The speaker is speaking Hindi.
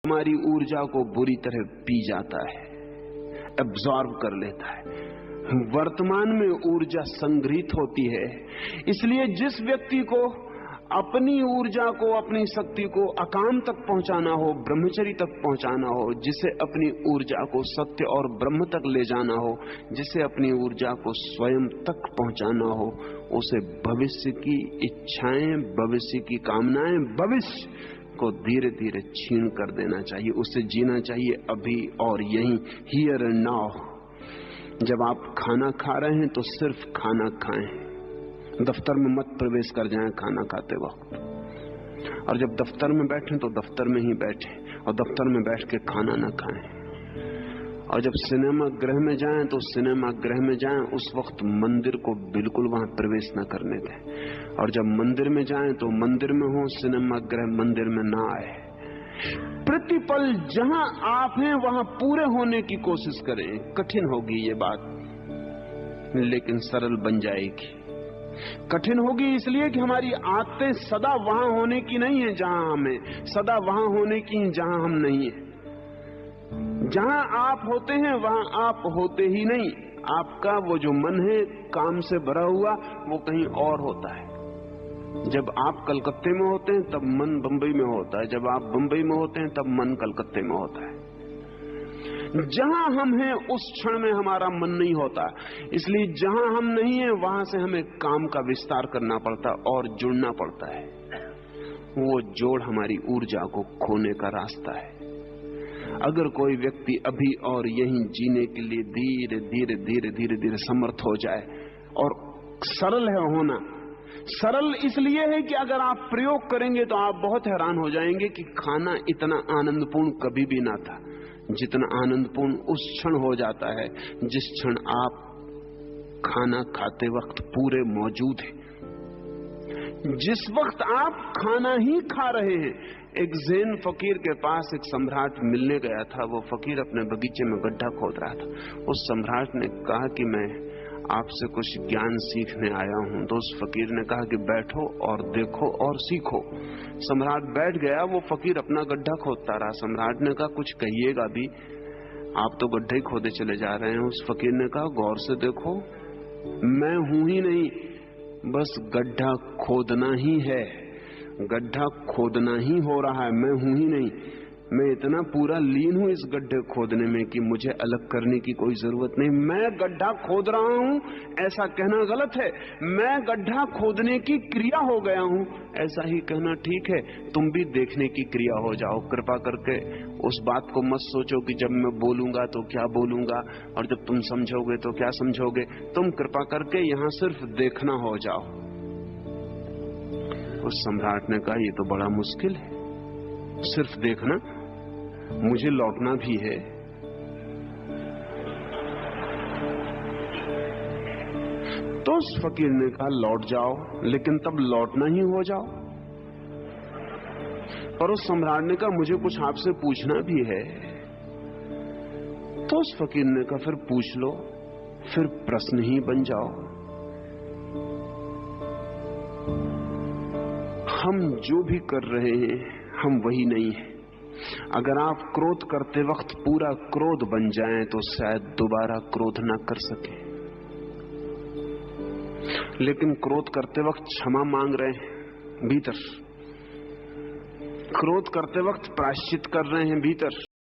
हमारी ऊर्जा को बुरी तरह पी जाता है, एब्जॉर्ब कर लेता है। वर्तमान में ऊर्जा संग्रहित होती है। इसलिए जिस व्यक्ति को अपनी ऊर्जा को, अपनी शक्ति को अकाम तक पहुंचाना हो, ब्रह्मचर्य तक पहुंचाना हो, जिसे अपनी ऊर्जा को सत्य और ब्रह्म तक ले जाना हो, जिसे अपनी ऊर्जा को स्वयं तक पहुंचाना हो, उसे भविष्य की इच्छाएं, भविष्य की कामनाएं, भविष्य को धीरे धीरे छीन कर देना चाहिए। उसे जीना चाहिए अभी और यहीं, हियर एंड नाउ। जब आप खाना खा रहे हैं तो सिर्फ खाना खाएं, दफ्तर में मत प्रवेश कर जाएं खाना खाते वक्त। और जब दफ्तर में बैठें तो दफ्तर में ही बैठें, और दफ्तर में बैठ के खाना ना खाएं। और जब सिनेमा गृह में जाएं तो सिनेमा गृह में जाएं, उस वक्त मंदिर को बिल्कुल वहां प्रवेश न करने दें। और जब मंदिर में जाएं तो मंदिर में हो, सिनेमा गृह मंदिर में ना आए। प्रतिपल जहां आप हैं वहां पूरे होने की कोशिश करें। कठिन होगी ये बात, लेकिन सरल बन जाएगी। कठिन होगी इसलिए कि हमारी आदतें सदा वहां होने की नहीं है जहां हम हैं, सदा वहां होने की जहां हम नहीं है। जहां आप होते हैं वहां आप होते ही नहीं। आपका वो जो मन है काम से भरा हुआ, वो कहीं और होता है। जब आप कलकत्ते में होते हैं तब मन बंबई में होता है, जब आप बंबई में होते हैं तब मन कलकत्ते में होता है। जहां हम हैं उस क्षण में हमारा मन नहीं होता, इसलिए जहां हम नहीं हैं वहां से हमें काम का विस्तार करना पड़ता और जुड़ना पड़ता है। वो जोड़ हमारी ऊर्जा को खोने का रास्ता है। अगर कोई व्यक्ति अभी और यहीं जीने के लिए धीरे धीरे धीरे धीरे धीरे समर्थ हो जाए, और सरल है होना, सरल इसलिए है कि अगर आप प्रयोग करेंगे तो आप बहुत हैरान हो जाएंगे कि खाना इतना आनंदपूर्ण कभी भी ना था जितना आनंदपूर्ण उस क्षण हो जाता है जिस क्षण आप खाना खाते वक्त पूरे मौजूद हैं। जिस वक्त आप खाना ही खा रहे हैं। एक ज़ैन फकीर के पास एक सम्राट मिलने गया था। वो फकीर अपने बगीचे में गड्ढा खोद रहा था। उस सम्राट ने कहा कि मैं आपसे कुछ ज्ञान सीखने आया हूं। तो उस फकीर ने कहा कि बैठो और देखो और सीखो। सम्राट बैठ गया, वो फकीर अपना गड्ढा खोदता रहा। सम्राट ने कहा कुछ कहिएगा भी, आप तो गड्ढे खोदे चले जा रहे हैं। उस फकीर ने कहा गौर से देखो, मैं हूं ही नहीं, बस गड्ढा खोदना ही है, गड्ढा खोदना ही हो रहा है, मैं हूं ही नहीं। मैं इतना पूरा लीन हूं इस गड्ढे खोदने में कि मुझे अलग करने की कोई जरूरत नहीं। मैं गड्ढा खोद रहा हूं ऐसा कहना गलत है, मैं गड्ढा खोदने की क्रिया हो गया हूं ऐसा ही कहना ठीक है। तुम भी देखने की क्रिया हो जाओ। कृपा करके उस बात को मत सोचो कि जब मैं बोलूंगा तो क्या बोलूंगा और जब तुम समझोगे तो क्या समझोगे। तुम कृपा करके यहां सिर्फ देखना हो जाओ। उस सम्राट ने कहा ये तो बड़ा मुश्किल है, सिर्फ देखना, मुझे लौटना भी है। तो उस फकीर ने कहा लौट जाओ, लेकिन तब लौटना ही हो जाओ। पर उस सम्राट ने कहा मुझे कुछ आपसे पूछना भी है। तो उस फकीर ने कहा फिर पूछ लो, फिर प्रश्न ही बन जाओ। हम जो भी कर रहे हैं हम वही नहीं हैं। अगर आप क्रोध करते वक्त पूरा क्रोध बन जाएं तो शायद दोबारा क्रोध ना कर सके। लेकिन क्रोध करते वक्त क्षमा मांग रहे हैं भीतर, क्रोध करते वक्त प्रायश्चित कर रहे हैं भीतर।